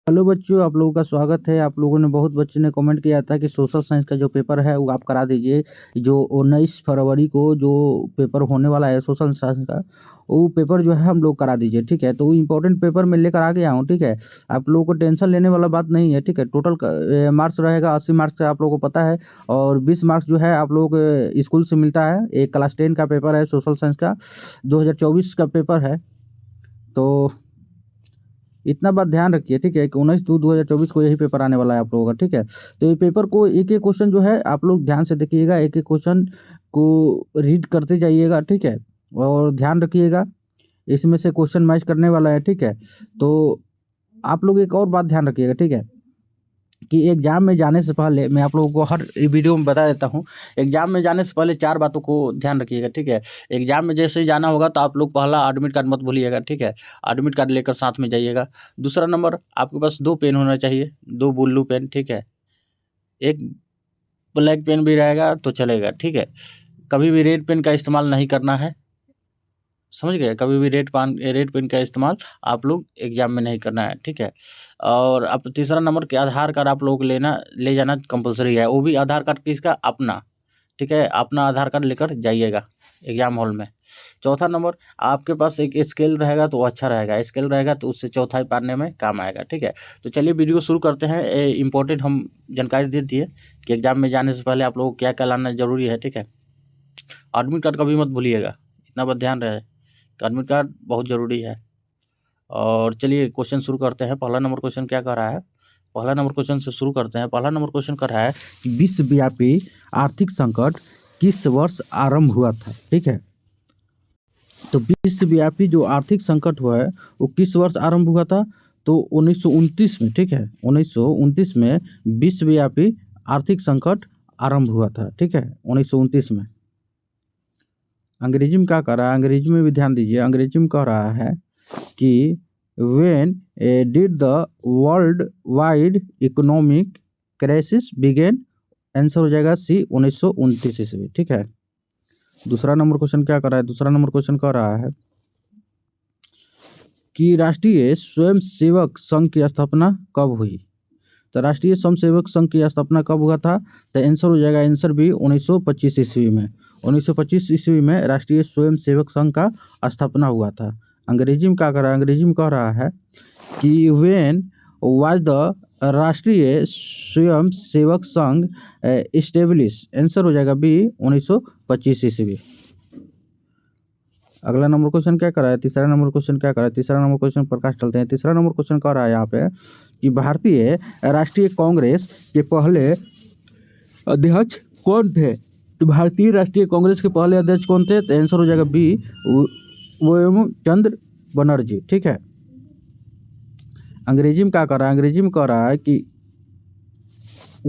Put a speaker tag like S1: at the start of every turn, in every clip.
S1: Hello बच्चों, आप लोगों का स्वागत है। आप लोगों ने बहुत बच्चों ने कमेंट किया था कि सोशल साइंस का जो पेपर है वो आप करा दीजिए। जो 19 फरवरी को जो पेपर होने वाला है सोशल साइंस का, वो पेपर जो है हम लोग करा दीजिए, ठीक है। तो वो इम्पोर्टेंट पेपर मैं लेकर आ गया हूँ, ठीक है। आप लोगों को टेंशन लेने वाला बात नहीं है, ठीक है। टोटल मार्क्स रहेगा 80 मार्क्स का, आप लोगों को पता है। और 20 मार्क्स जो है आप लोगों को स्कूल से मिलता है। एक क्लास 10 का पेपर है सोशल साइंस का, 2024 का पेपर है। तो इतना बात ध्यान रखिए, ठीक है, कि 19/2/2024 को यही पेपर आने वाला है आप लोगों का, ठीक है। तो ये पेपर को एक एक क्वेश्चन जो है आप लोग ध्यान से देखिएगा, एक एक क्वेश्चन को रीड करते जाइएगा, ठीक है। और ध्यान रखिएगा, इसमें से क्वेश्चन मैच करने वाला है, ठीक है। तो आप लोग एक और बात ध्यान रखिएगा, ठीक है, कि एग्ज़ाम में जाने से पहले मैं आप लोगों को हर वीडियो में बता देता हूँ। एग्ज़ाम में जाने से पहले 4 बातों को ध्यान रखिएगा, ठीक है। एग्ज़ाम में जैसे ही जाना होगा तो आप लोग पहला एडमिट कार्ड मत भूलिएगा, ठीक है। एडमिट कार्ड लेकर साथ में जाइएगा। दूसरा नंबर, आपके पास 2 पेन होना चाहिए, 2 ब्लू पेन, ठीक है। एक ब्लैक पेन भी रहेगा तो चलेगा, ठीक है। कभी भी रेड पेन का इस्तेमाल नहीं करना है, समझ गए। कभी भी रेड पेन का इस्तेमाल आप लोग एग्जाम में नहीं करना है, ठीक है। और अब तीसरा नंबर के आधार कार्ड आप लोग ले जाना कंपलसरी है। वो भी आधार कार्ड किसका? अपना, ठीक है। अपना आधार कार्ड लेकर जाइएगा एग्जाम हॉल में। चौथा नंबर, आपके पास एक स्केल रहेगा तो अच्छा रहेगा। स्केल रहेगा तो उससे चौथाई पारने में काम आएगा, ठीक है। तो चलिए वीडियो शुरू करते हैं। इम्पोर्टेंट हम जानकारी दे दिए कि एग्जाम में जाने से पहले आप लोगों को क्या क्या लाना जरूरी है, ठीक है। एडमिट कार्ड कभी मत भूलिएगा, इतना बात ध्यान रहे। एडमिट कार्ड बहुत ज़रूरी है। और चलिए क्वेश्चन शुरू करते हैं। पहला नंबर क्वेश्चन क्या कर रहा है? पहला नंबर क्वेश्चन से शुरू करते हैं। पहला नंबर क्वेश्चन कर रहा है कि विश्वव्यापी आर्थिक संकट किस वर्ष आरंभ हुआ था, ठीक है। तो विश्वव्यापी जो आर्थिक संकट हुआ है वो किस वर्ष आरंभ हुआ था? तो 1929 में, ठीक है। 1929 में विश्वव्यापी आर्थिक संकट आरंभ हुआ था, ठीक है, 1929 में। अंग्रेजी में क्या कह रहा है? अंग्रेजी में भी ध्यान दीजिए। अंग्रेजी में कह रहा है कि when did the world wide economic crisis begin. Answer हो जाएगा सी, 1929 ईस्वी, ठीक है। दूसरा नंबर क्वेश्चन क्या कर रहा है? दूसरा नंबर क्वेश्चन कह रहा है कि राष्ट्रीय स्वयंसेवक संघ की स्थापना कब हुई? तो राष्ट्रीय स्वयंसेवक संघ की स्थापना कब हुआ था? तो आंसर हो जाएगा, आंसर भी 1925 ईस्वी में। 1925 ईस्वी में राष्ट्रीय स्वयंसेवक संघ का स्थापना हुआ था। अंग्रेजी में क्या कर रहा है? अंग्रेजी में कह रहा है कि व्हेन वाज द राष्ट्रीय स्वयं सेवक संघ इस्टेब्लिश। आंसर हो जाएगा बी, 1925 ईस्वी। अगला नंबर क्वेश्चन क्या कर रहा है? तीसरा नंबर क्वेश्चन क्या कर रहा है? तीसरा नंबर क्वेश्चन प्रकाश चलते हैं। तीसरा नंबर क्वेश्चन कह रहा है यहाँ पे कि भारतीय राष्ट्रीय कांग्रेस के पहले अध्यक्ष कौन थे? तो भारतीय राष्ट्रीय कांग्रेस के पहले अध्यक्ष कौन थे? तो आंसर हो जाएगा बी, व्योम चंद्र बनर्जी, ठीक है। अंग्रेजी में क्या कर रहा है? अंग्रेजी में कह रहा है कि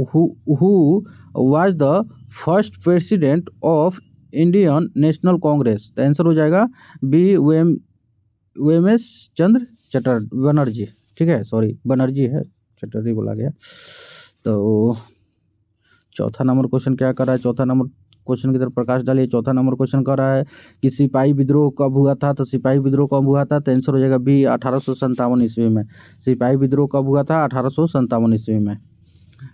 S1: who was the first president of Indian national Congress. तो आंसर हो जाएगा बी, वेमेश चंद्र बनर्जी, ठीक है। सॉरी, बनर्जी है, चटर्जी बोला गया। तो चौथा नंबर क्वेश्चन क्या कर रहा है? चौथा नंबर क्वेश्चन की तरफ प्रकाश डालिए। चौथा नंबर क्वेश्चन कर रहा है कि सिपाही विद्रोह कब हुआ था? तो सिपाही विद्रोह कब हुआ था? तो आंसर हो जाएगा बी, 1857 ईस्वी में। सिपाही विद्रोह कब हुआ था? 1857 ईस्वी में।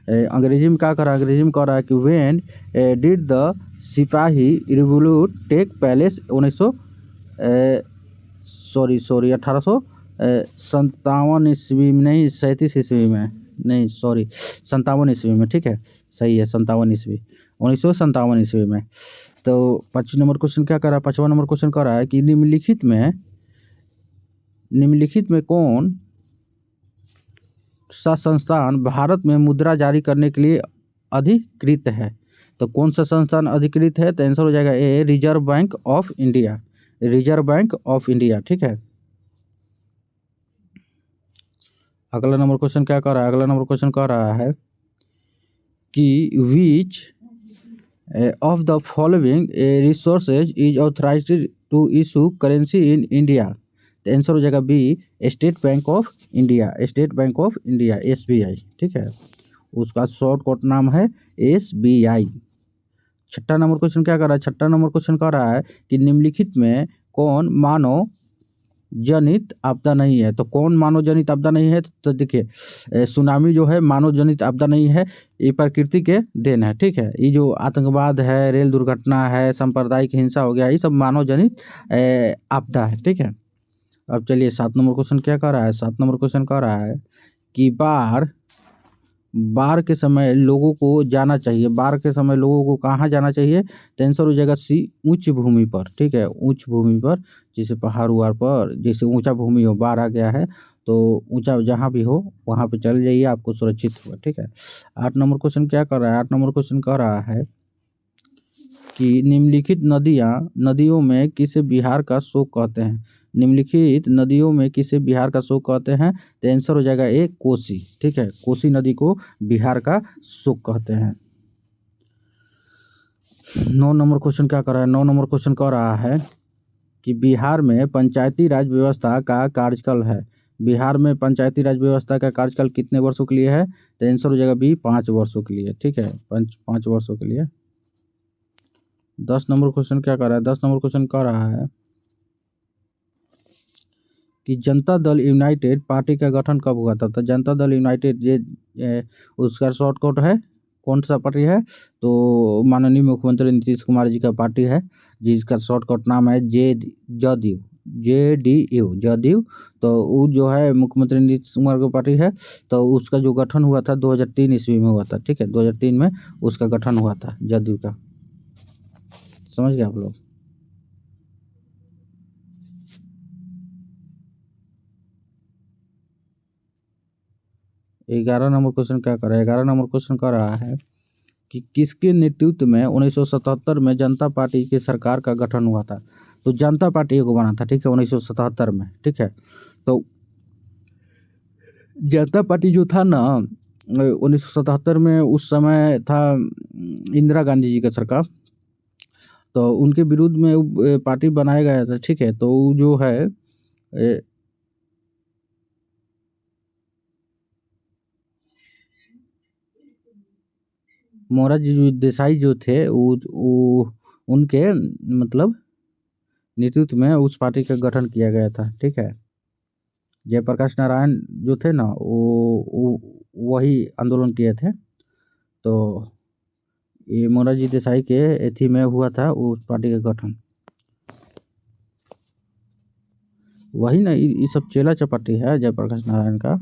S1: अंग्रेजी में क्या कर रहा है? अंग्रेजी में कह रहा है कि व्हेन डिड द सिपाही रिवोल्यूट टेक प्लेस? 1857 ईस्वी में, नहीं 37 ईस्वी में, नहीं सॉरी 57 ईस्वी में, ठीक है। सही है, 57 ईस्वी, 1957 ईस्वी में। तो 5 नंबर क्वेश्चन क्या कर रहा है? 5वां नंबर क्वेश्चन कर रहा है कि निम्नलिखित में कौन सा संस्थान भारत में मुद्रा जारी करने के लिए अधिकृत है? तो कौन सा संस्थान अधिकृत है? तो आंसर हो जाएगा A, Reserve Bank of India. Reserve Bank of India, ठीक है। अगला नंबर क्वेश्चन क्या कर रहा है? अगला नंबर क्वेश्चन कह रहा है कि which of the following resources is authorised to issue currency in India? तो आंसर हो जाएगा B, State Bank of India. State Bank of India, SBI, ठीक है। उसका शॉर्टकट नाम है SBI। छठा नंबर क्वेश्चन क्या कर रहा है? छठा नंबर क्वेश्चन कह रहा है कि निम्नलिखित में कौन मानव जनित आपदा नहीं है। तो कौन मानव जनित आपदा नहीं है? तो देखिए सुनामी जो है मानव जनित आपदा नहीं है, ये प्रकृति के देन है। ठीक है, ये जो आतंकवाद है, रेल दुर्घटना है, सांप्रदायिक हिंसा हो गया, ये सब मानव जनित आपदा है। ठीक है, अब चलिए 7 नंबर क्वेश्चन क्या कह रहा है? 7 नंबर क्वेश्चन कह रहा है कि बाढ़ के समय लोगों को जाना चाहिए, बाढ़ के समय लोगों को कहाँ जाना चाहिए? तो आंसर हो जाएगा सी, उच्च भूमि पर। ठीक है, उच्च भूमि पर, जैसे पहाड़ उहाड़ पर, जैसे ऊंचा भूमि हो, बाढ़ आ गया है तो ऊंचा जहाँ भी हो वहाँ पे चले जाइए, आपको सुरक्षित होगा। ठीक है, 8 नंबर क्वेश्चन क्या कर रहा है? 8 नंबर क्वेश्चन कह रहा है कि निम्नलिखित नदियों में किसे बिहार का शोक कहते हैं? निम्नलिखित नदियों में किसे बिहार का शोक कहते हैं? तो आंसर हो जाएगा ए, कोसी। ठीक है, कोसी नदी को बिहार का शोक कहते हैं। 9 नंबर क्वेश्चन क्या कर रहा है? 9 नंबर क्वेश्चन कह रहा है कि बिहार में पंचायती राज व्यवस्था का कार्यकाल है। बिहार में पंचायती राज व्यवस्था का कार्यकाल कितने वर्षों के लिए है? तो आंसर हो जाएगा बी, 5 वर्षों के लिए। ठीक है, 5 वर्षों के लिए। 10 नंबर क्वेश्चन क्या कर रहा है? 10 नंबर क्वेश्चन कह रहा है कि जनता दल यूनाइटेड पार्टी का गठन कब हुआ था? तो जनता दल यूनाइटेड ये उसका शॉर्टकट है, कौन सा पार्टी है? तो माननीय मुख्यमंत्री नीतीश कुमार जी का पार्टी है, जिसका शॉर्टकट नाम है जदयू, JDU, जदयू। तो वो जो है मुख्यमंत्री नीतीश कुमार का पार्टी है, तो उसका जो गठन हुआ था 2003 ईस्वी में हुआ था। ठीक है, 2003 में उसका गठन हुआ था जदयू का। समझ गए आप लोग? 11 नंबर क्वेश्चन क्या कर रहा है? 11 नंबर क्वेश्चन कर रहा है कि किसके नेतृत्व में 1977 में जनता पार्टी की सरकार का गठन हुआ था? तो जनता पार्टी को बना था। ठीक है, 1977 में। ठीक है, तो जनता पार्टी जो था ना 1977 में, उस समय था इंदिरा गांधी जी का सरकार, तो उनके विरुद्ध में पार्टी बनाया गया था। ठीक है, तो वो जो है मोरारजी देसाई जो थे वो उनके मतलब नेतृत्व में उस पार्टी का गठन किया गया था। ठीक है, जयप्रकाश नारायण जो थे ना वो वही आंदोलन किए थे। तो ये मोरारजी देसाई के एथी में हुआ था उस पार्टी का गठन। वही ना, ये सब चेला चपाटी है जयप्रकाश नारायण का।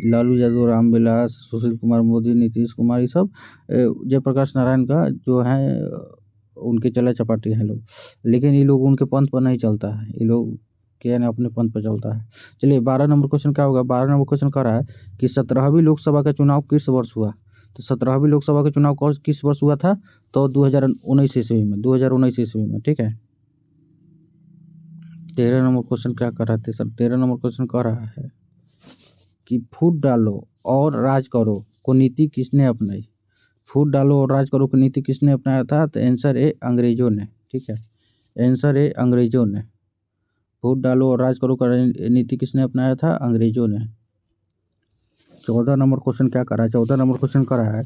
S1: लालू यादव, रामविलास, सुशील कुमार मोदी, नीतीश कुमार, ये सब जयप्रकाश नारायण का जो है उनके चेला चपाटी हैं लोग। लेकिन ये लोग उनके पंथ पर नहीं चलता है, ये लोग क्या ना अपने पंथ पर चलता है। चलिए 12 नंबर क्वेश्चन क्या होगा? 12 नंबर क्वेश्चन कह रहा है कि 17वीं लोकसभा का चुनाव किस वर्ष हुआ? तो 17वीं लोकसभा का चुनाव किस वर्ष हुआ था? तो 2019 ईस्वी में, 2019 ईस्वी में। ठीक है, 13 नंबर क्वेश्चन क्या कर रहा है? सर 13 नंबर क्वेश्चन कह रहा है कि फूट डालो और राज करो को नीति किसने अपनाई? फूट डालो और राज करो को नीति किसने अपनाया था? तो आंसर है अंग्रेजों ने। ठीक है, आंसर है अंग्रेजों ने। फूट डालो और राज करो का नीति किसने अपनाया था? अंग्रेजों ने। 14 नंबर क्वेश्चन क्या कर रहा है? 14 नंबर क्वेश्चन कर रहा है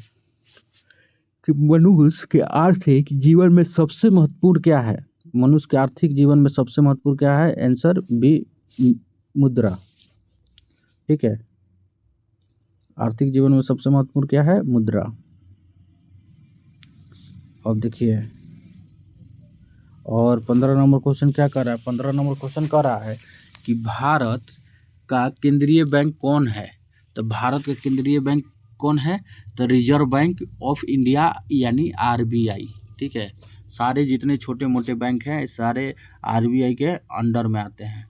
S1: कि मनुष्य के आर्थिक जीवन में सबसे महत्वपूर्ण क्या है? मनुष्य के आर्थिक जीवन में सबसे महत्वपूर्ण क्या है? आंसर बी, मुद्रा। ठीक है, आर्थिक जीवन में सबसे महत्वपूर्ण क्या है? मुद्रा। अब देखिए, और 15 नंबर क्वेश्चन क्या कर रहा है? 15 नंबर क्वेश्चन कर रहा है कि भारत का केंद्रीय बैंक कौन है? तो भारत का केंद्रीय बैंक कौन है? तो रिजर्व बैंक ऑफ इंडिया यानी RBI। ठीक है, सारे जितने छोटे मोटे बैंक हैं सारे RBI के अंडर में आते हैं।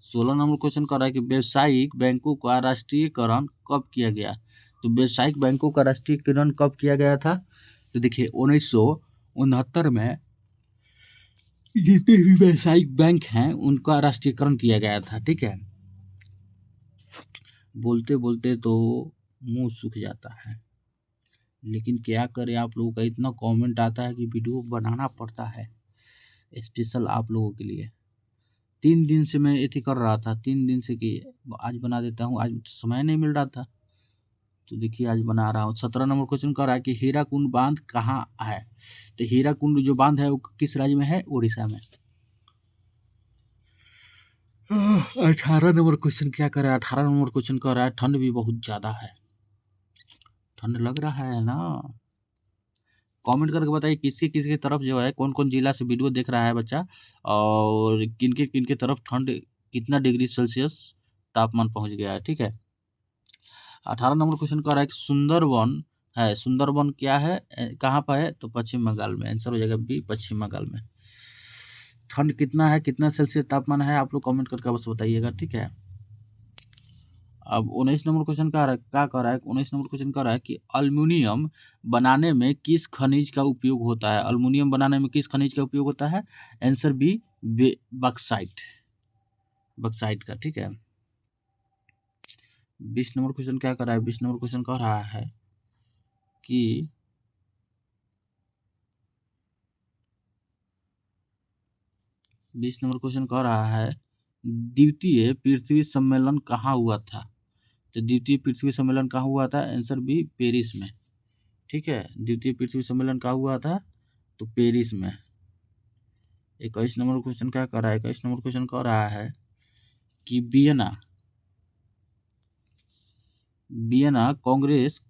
S1: 16 नंबर क्वेश्चन कर रहा है कि व्यावसायिक बैंकों का राष्ट्रीयकरण कब किया गया? तो व्यावसायिक बैंकों का राष्ट्रीयकरण कब किया गया था? तो देखिए 1969 में जितने भी व्यावसायिक बैंक हैं उनका राष्ट्रीयकरण किया गया था। ठीक है, बोलते बोलते तो मुंह सूख जाता है, लेकिन क्या करें, आप लोगों का इतना कमेंट आता है कि वीडियो बनाना पड़ता है स्पेशल आप लोगों के लिए। 3 दिन से मैं ये कर रहा था, 3 दिन से कि आज बना देता हूँ, आज समय नहीं मिल रहा था, तो देखिए आज बना रहा हूँ। 17 नंबर क्वेश्चन कह रहा है कि हीराकुंड बांध कहाँ है। तो हीराकुंड जो बांध है वो किस राज्य में है, उड़ीसा में। 18 नंबर क्वेश्चन क्या कर रहा है, 18 नंबर क्वेश्चन कह रहा है ठंड भी बहुत ज्यादा है। ठंड लग रहा है ना। कमेंट करके बताइए किसके किसके तरफ जो है, कौन कौन जिला से वीडियो देख रहा है बच्चा, और किनके किनके तरफ ठंड कितना डिग्री सेल्सियस तापमान पहुंच गया है। ठीक है। 18 नंबर क्वेश्चन कह रहा है कि सुंदरवन है। सुंदरवन क्या है, कहाँ पर है, तो पश्चिम बंगाल में। आंसर हो जाएगा बी, पश्चिम बंगाल में। ठंड कितना है, कितना सेल्सियस तापमान है, आप लोग कमेंट करके बस बताइएगा। ठीक है। अब 19 नंबर क्वेश्चन क्या कह रहा है, 19 नंबर क्वेश्चन कह रहा है कि अल्युमिनियम बनाने में किस खनिज का उपयोग होता है। अल्युमिनियम बनाने में किस खनिज का उपयोग होता है, आंसर बी, बक्साइट, बक्साइट का। ठीक है। 20 नंबर क्वेश्चन क्या कर रहा है, 20 नंबर क्वेश्चन कह रहा है कि द्वितीय पृथ्वी सम्मेलन कहाँ हुआ था। तो द्वितीय पृथ्वी सम्मेलन कहाँ हुआ था, आंसर बी, पेरिस में। ठीक है। द्वितीय पृथ्वी सम्मेलन कहाँ हुआ था, तो पेरिस में। 21 नंबर क्वेश्चन क्या कर रहा है, 21 नंबर क्वेश्चन कह रहा है कि वियना कांग्रेस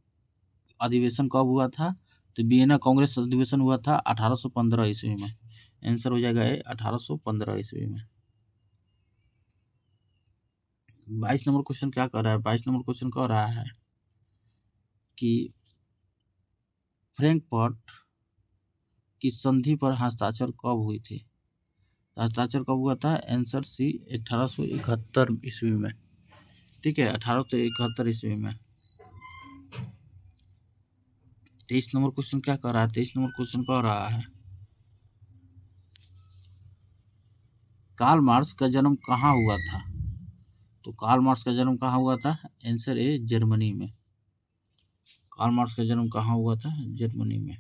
S1: अधिवेशन कब हुआ था। तो वियना कांग्रेस अधिवेशन हुआ था 1815 ईस्वी में। आंसर हो जाएगा 1815 ईस्वी में। 22 नंबर क्वेश्चन क्या कर रहा है, 22 नंबर क्वेश्चन कह रहा है कि फ्रैंकफर्ट की संधि पर हस्ताक्षर कब हुई थी। हस्ताक्षर कब हुआ था, आंसर सी, 1871 ईस्वी में। ठीक है, 1871 ईस्वी में। 23 नंबर क्वेश्चन क्या कर रहा है, 23 नंबर क्वेश्चन कह रहा है कार्ल मार्क्स का जन्म कहाँ हुआ था। तो कार्ल मार्क्स का जन्म कहाँ हुआ था, आंसर ए, जर्मनी में। कार्ल मार्क्स का जन्म कहाँ हुआ था, जर्मनी में।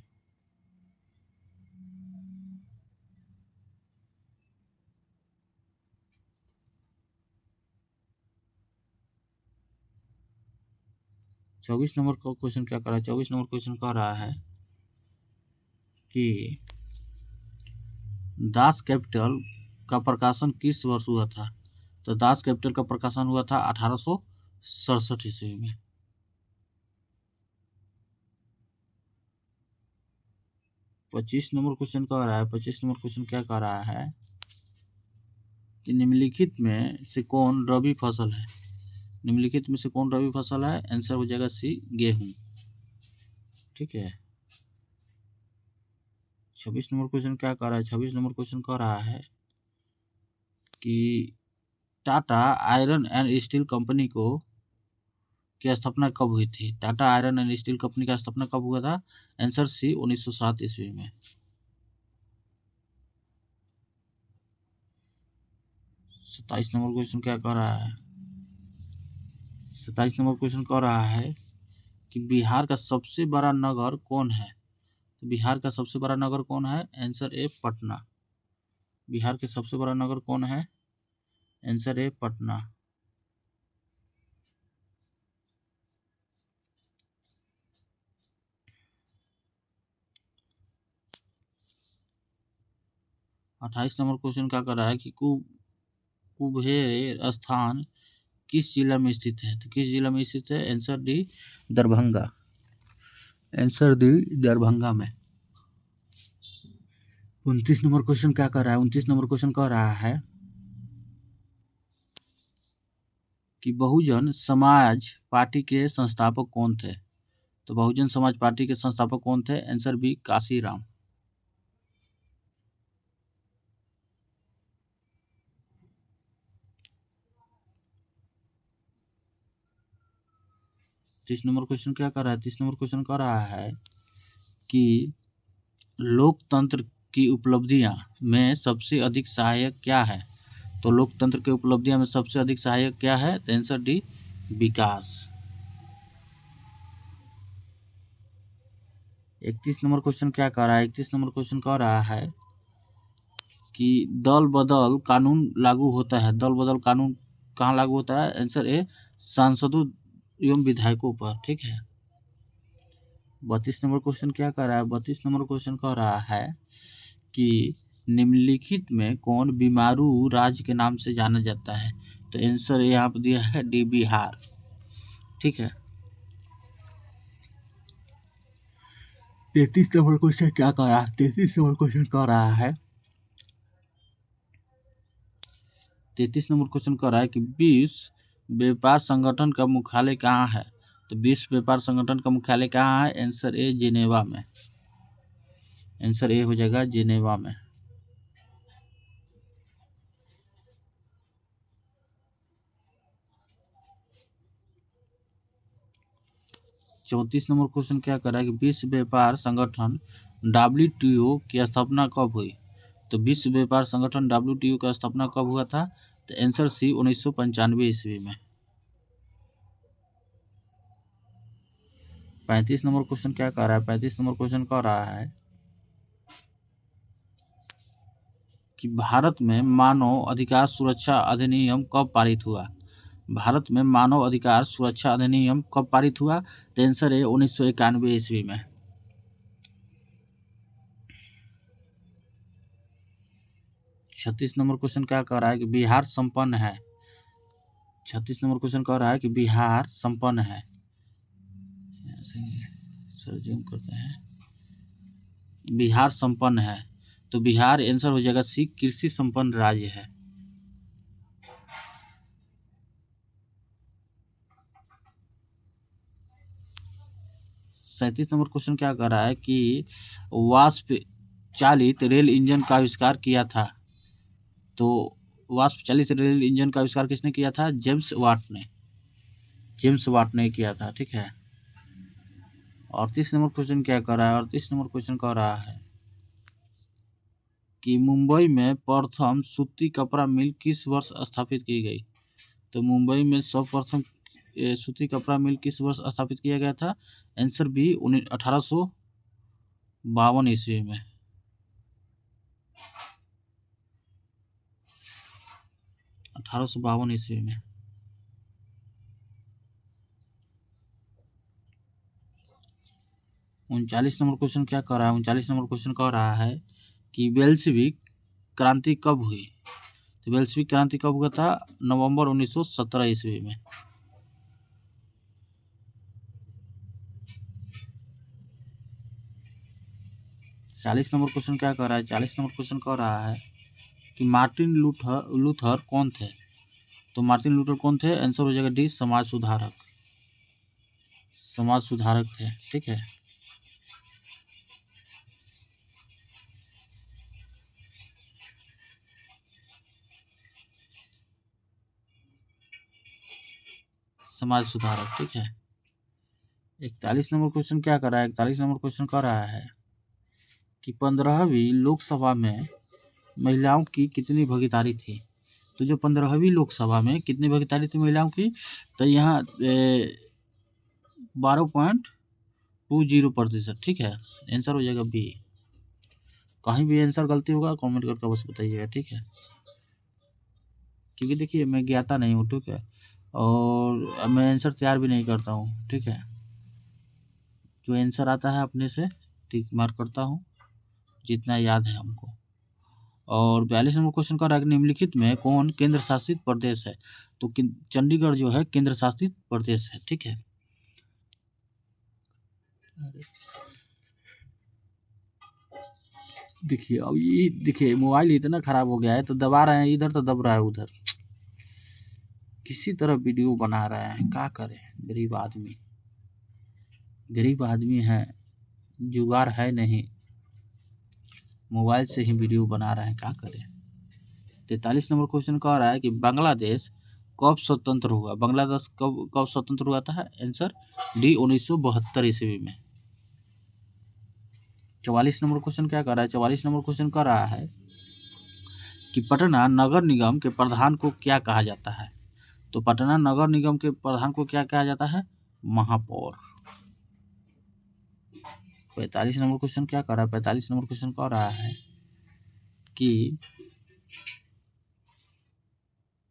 S1: चौबीस नंबर का क्वेश्चन क्या कर रहा है, 24 नंबर क्वेश्चन कह रहा है कि दास कैपिटल का प्रकाशन किस वर्ष हुआ था। तो दास कैपिटल का प्रकाशन हुआ था 1867 ईस्वी में। 25 नंबर क्वेश्चन कह रहा है, 25 नंबर क्वेश्चन क्या कह रहा है कि निम्नलिखित में से कौन रबी फसल है। निम्नलिखित में से कौन रबी फसल है, आंसर हो जाएगा सी, गेहूं। ठीक है। 26 नंबर क्वेश्चन क्या कह रहा है, 26 नंबर क्वेश्चन कह रहा है कि Tata iron and steel company को की स्थापना कब हुई थी। Tata iron and steel company का स्थापना कब हुआ था, आंसर सी, 1907 ईस्वी में। 27 नंबर क्वेश्चन क्या कह रहा है, 27 नंबर क्वेश्चन कह रहा है कि बिहार का सबसे बड़ा नगर कौन है। तो बिहार का सबसे बड़ा नगर कौन है, आंसर ए, पटना। बिहार के सबसे बड़ा नगर कौन है, आंसर ए, पटना। अट्ठाईस नंबर क्वेश्चन क्या कर रहा है कि कुबेर स्थान किस जिला में स्थित है। तो किस जिला में स्थित है, answer D, Darbhanga. Answer D, Darbhanga में। 29 नंबर क्वेश्चन क्या कर रहा है, 29 नंबर क्वेश्चन कह रहा है कि बहुजन समाज पार्टी के संस्थापक कौन थे। तो बहुजन समाज पार्टी के संस्थापक कौन थे, आंसर बी, काशीराम। तीस नंबर क्वेश्चन क्या कर रहा है, 30 नंबर क्वेश्चन कह रहा है कि लोकतंत्र की उपलब्धियां में सबसे अधिक सहायक क्या है। तो लोकतंत्र की उपलब्धियां में सबसे अधिक सहायक क्या है, तो आंसर डी, विकास। 31 नंबर क्वेश्चन क्या कह रहा है, 31 नंबर क्वेश्चन कह रहा है कि दल बदल कानून लागू होता है। दल बदल कानून कहाँ लागू होता है, आंसर ए, सांसदों एवं विधायकों पर। ठीक है। 32 नंबर क्वेश्चन क्या कर रहा है? 32 नंबर क्वेश्चन कह रहा है कि निम्नलिखित में कौन बीमारू राज्य के नाम से जाना जाता है? तो आंसर यहाँ पर दिया है डी, बिहार। ठीक है। 33 नंबर क्वेश्चन क्या कह रहा है? 33 नंबर क्वेश्चन कह रहा है 33 नंबर क्वेश्चन कह रहा है कि विश्व व्यापार संगठन का मुख्यालय कहाँ है? तो विश्व व्यापार संगठन का मुख्यालय कहाँ है? आंसर ए, जिनेवा में। आंसर ए हो जाएगा जिनेवा में। चौंतीस नंबर क्वेश्चन क्या कर रहा है कि विश्व व्यापार संगठन WTO की स्थापना कब हुई? तो विश्व व्यापार संगठन WTO का स्थापना कब हुआ था? तो आंसर सी, 1995 ईस्वी में। 35 नंबर क्वेश्चन क्या कह रहा है? 35 नंबर क्वेश्चन कह रहा है कि भारत में मानव अधिकार सुरक्षा अधिनियम कब पारित हुआ? भारत में मानव अधिकार सुरक्षा अधिनियम कब पारित हुआ? तो आंसर है 1991 ईस्वी में। 36 नंबर क्वेश्चन क्या कह रहा है कि बिहार संपन्न है? 36 नंबर क्वेश्चन कह रहा है कि बिहार संपन्न है। जूम करते हैं, बिहार संपन्न है। तो बिहार आंसर हो जाएगा सी, कृषि संपन्न राज्य है। सैंतीस नंबर क्वेश्चन क्या कर रहा है कि वाष्प चालित रेल इंजन का आविष्कार किया था? तो वाष्प चालित रेल इंजन का आविष्कार किसने किया था? जेम्स वाट ने। जेम्स वाट ने किया था। ठीक है। 38 नंबर क्वेश्चन क्या कर रहा है? 38 नंबर क्वेश्चन कह रहा है कि मुंबई में प्रथम सूती कपड़ा मिल किस वर्ष स्थापित की गई? तो मुंबई में सर्वप्रथम सूती कपड़ा मिल किस वर्ष स्थापित किया गया था? आंसर बी, 1852 ईस्वी में। 1852 ईस्वी में। 39 नंबर क्वेश्चन क्या कह रहा है? 39 नंबर क्वेश्चन कह रहा है कि बेल्शेविक क्रांति कब हुई? तो बेल्शेविक क्रांति कब हुआ था? नवंबर 1917 ईस्वी में। 40 नंबर क्वेश्चन क्या कह रहा है? 40 नंबर क्वेश्चन कह रहा है कि मार्टिन लूथर कौन थे? तो मार्टिन लूथर कौन थे? आंसर हो जाएगा डी, समाज सुधारक। समाज सुधारक थे। ठीक है। समाज सुधारक। ठीक है। 41 नंबर क्वेश्चन क्या कर रहा है? 41 नंबर क्वेश्चन कह रहा है कि 15वीं लोकसभा में महिलाओं की कितनी भागीदारी थी? तो जो 15वीं लोकसभा में कितनी भागीदारी थी महिलाओं की? तो यहाँ 12.20%। ठीक है। आंसर हो जाएगा बी। कहीं भी आंसर गलती होगा कमेंट करके बस बताइएगा। ठीक है। क्योंकि देखिए मैं ज्ञाता नहीं हूँ। ठीक है। और मैं आंसर तैयार भी नहीं करता हूँ। ठीक है। जो आंसर आता है अपने से टिक मार्क करता हूँ, जितना याद है हमको। और 42 नंबर क्वेश्चन का निम्नलिखित में कौन केंद्र शासित प्रदेश है? तो चंडीगढ़ जो है केंद्र शासित प्रदेश है। ठीक है। देखिए अब ये देखिए मोबाइल इतना खराब हो गया है, तो दबा रहे हैं इधर तो दब रहा है उधर। किसी तरह वीडियो बना रहे हैं, क्या करें? गरीब आदमी है, जुगाड़ है नहीं, मोबाइल से ही वीडियो बना रहे हैं, क्या करें? 43 नंबर क्वेश्चन कह रहा है कि बांग्लादेश कब स्वतंत्र हुआ? बांग्लादेश कब स्वतंत्र हुआ था? आंसर डी, 1972 ईस्वी में। 44 नंबर क्वेश्चन क्या कर रहा है? 44 नंबर क्वेश्चन कह रहा है कि पटना नगर निगम के प्रधान को क्या कहा जाता है? तो पटना नगर निगम के प्रधान को क्या कहा जाता है? महापौर। 45 नंबर क्वेश्चन क्या कर रहा है? 45 नंबर क्वेश्चन कह रहा है कि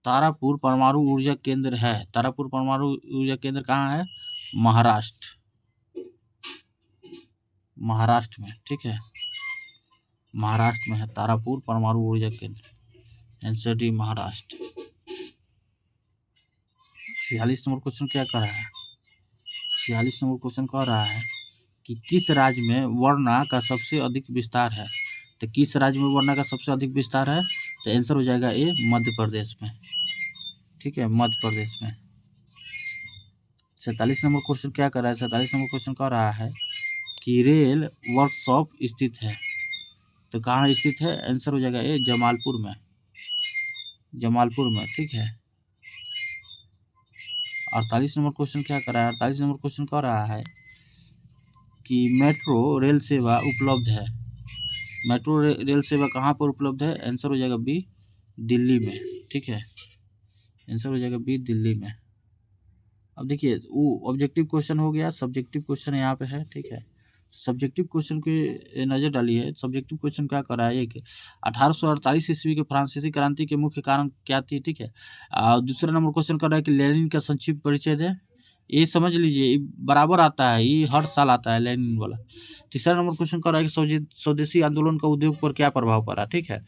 S1: तारापुर परमाणु ऊर्जा केंद्र है, तारापुर परमाणु ऊर्जा केंद्र कहाँ है? महाराष्ट्र। महाराष्ट्र में, ठीक है, महाराष्ट्र में है तारापुर परमाणु ऊर्जा केंद्र, answer D Maharashtra. 46 number question क्या कर रहा है, 46 नंबर क्वेश्चन कह रहा है कि किस राज्य में वर्णा का सबसे अधिक विस्तार है। तो किस राज्य में वर्णा का सबसे अधिक विस्तार है, तो आंसर हो जाएगा ए मध्य प्रदेश में, ठीक है, मध्य प्रदेश में। 47 नंबर क्वेश्चन क्या कर रहा है, 47 नंबर क्वेश्चन कह रहा है कि रेल वर्कशॉप स्थित है। तो कहाँ स्थित है, आंसर हो जाएगा ए जमालपुर में, जमालपुर में, ठीक है। 48 नंबर क्वेश्चन क्या कर रहा है, 48 नंबर क्वेश्चन कह रहा है कि मेट्रो रेल सेवा उपलब्ध है। मेट्रो रेल सेवा कहाँ पर उपलब्ध है, आंसर हो जाएगा बी दिल्ली में, ठीक है, आंसर हो जाएगा बी दिल्ली में। अब देखिए वो ऑब्जेक्टिव क्वेश्चन हो गया, सब्जेक्टिव क्वेश्चन यहाँ पे है, ठीक है। सब्जेक्टिव क्वेश्चन पे नजर डालिए। सब्जेक्टिव क्वेश्चन क्या कर रहा है, एक 1848 ईस्वी के फ्रांसीसी क्रांति के मुख्य कारण क्या थी, ठीक है। दूसरा नंबर क्वेश्चन कर रहा है कि लेनिन का संक्षिप्त परिचय दे। ये समझ लीजिए बराबर आता है, ये हर साल आता है लेनिन वाला। तीसरा नंबर क्वेश्चन कर रहा है कि स्वदेशी आंदोलन का उद्योग पर क्या प्रभाव पड़ा, ठीक है।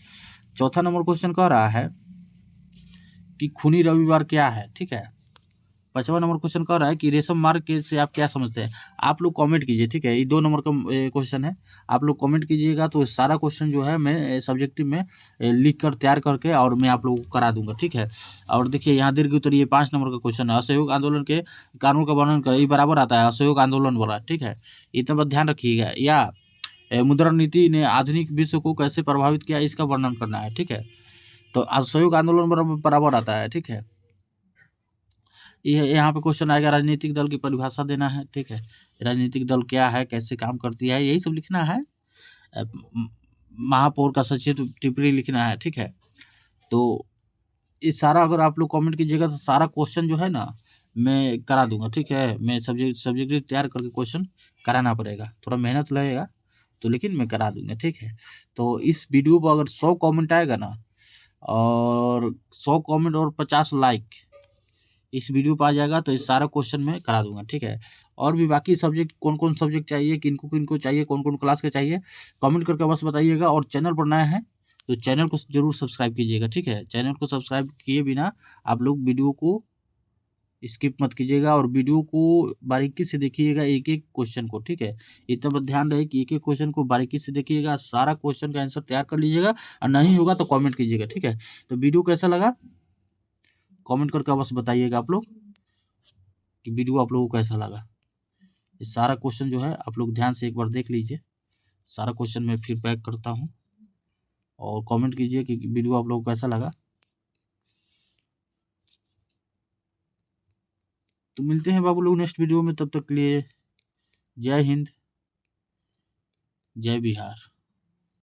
S1: चौथा नंबर क्वेश्चन कह रहा है कि खूनी रविवार क्या है, ठीक है। 5वां नंबर क्वेश्चन कह रहा है कि रेशम मार्ग के से आप क्या समझते हैं। आप लोग कमेंट कीजिए, ठीक है, ये 2 नंबर का क्वेश्चन है, आप लोग कमेंट कीजिएगा तो सारा क्वेश्चन जो है मैं सब्जेक्टिव में लिख कर तैयार करके और मैं आप लोगों को करा दूंगा, ठीक है। और देखिए यहाँ दीर्घ उत्तर ये 5 नंबर का क्वेश्चन है, असहयोग आंदोलन के कानून का वर्णन कर, ये बराबर आता है, असहयोग आंदोलन वाला, ठीक है, इतना बात ध्यान रखिएगा। या मुद्रा नीति ने आधुनिक विश्व को कैसे प्रभावित किया, इसका वर्णन करना है, ठीक है। तो असहयोग आंदोलन बराबर आता है, ठीक है। यहाँ पे क्वेश्चन आएगा राजनीतिक दल की परिभाषा देना है, ठीक है, राजनीतिक दल क्या है, कैसे काम करती है, यही सब लिखना है। महापौर का सचिव टिप्पणी लिखना है, ठीक है। तो ये सारा अगर आप लोग कमेंट कीजिएगा तो सारा क्वेश्चन जो है ना मैं करा दूंगा, ठीक है। मैं सब्जेक्ट तैयार करके क्वेश्चन कराना पड़ेगा, थोड़ा मेहनत लगेगा तो, लेकिन मैं करा दूंगा, ठीक है। तो इस वीडियो पर अगर 100 कमेंट आएगा ना, और 100 कमेंट और 50 लाइक इस वीडियो पर आ जाएगा तो इस सारा क्वेश्चन मैं करा दूंगा, ठीक है। और भी बाकी सब्जेक्ट कौन कौन सब्जेक्ट चाहिए, किनको किनको चाहिए, कौन कौन क्लास के चाहिए, कमेंट करके बस बताइएगा। और चैनल पर नया है तो चैनल को जरूर सब्सक्राइब कीजिएगा, ठीक है। चैनल को सब्सक्राइब किए बिना आप लोग वीडियो को स्किप मत कीजिएगा और वीडियो को बारीकी से देखिएगा, एक एक क्वेश्चन को, ठीक है। इतना बस ध्यान रहे कि एक एक क्वेश्चन को बारीकी से देखिएगा, सारा क्वेश्चन का आंसर तैयार कर लीजिएगा, और नहीं होगा तो कमेंट कीजिएगा, ठीक है। तो वीडियो कैसा लगा कमेंट करके बस बताइएगा आप लोग कि वीडियो आप लोगों को कैसा लगा। ये सारा क्वेश्चन जो है आप लोग ध्यान से एक बार देख लीजिए, सारा क्वेश्चन मैं फिर बैक करता हूँ, और कमेंट कीजिए कि वीडियो आप लोगों को कैसा लगा। तो मिलते हैं बाबू लोग नेक्स्ट वीडियो में, तब तक के लिए जय हिंद, जय बिहार।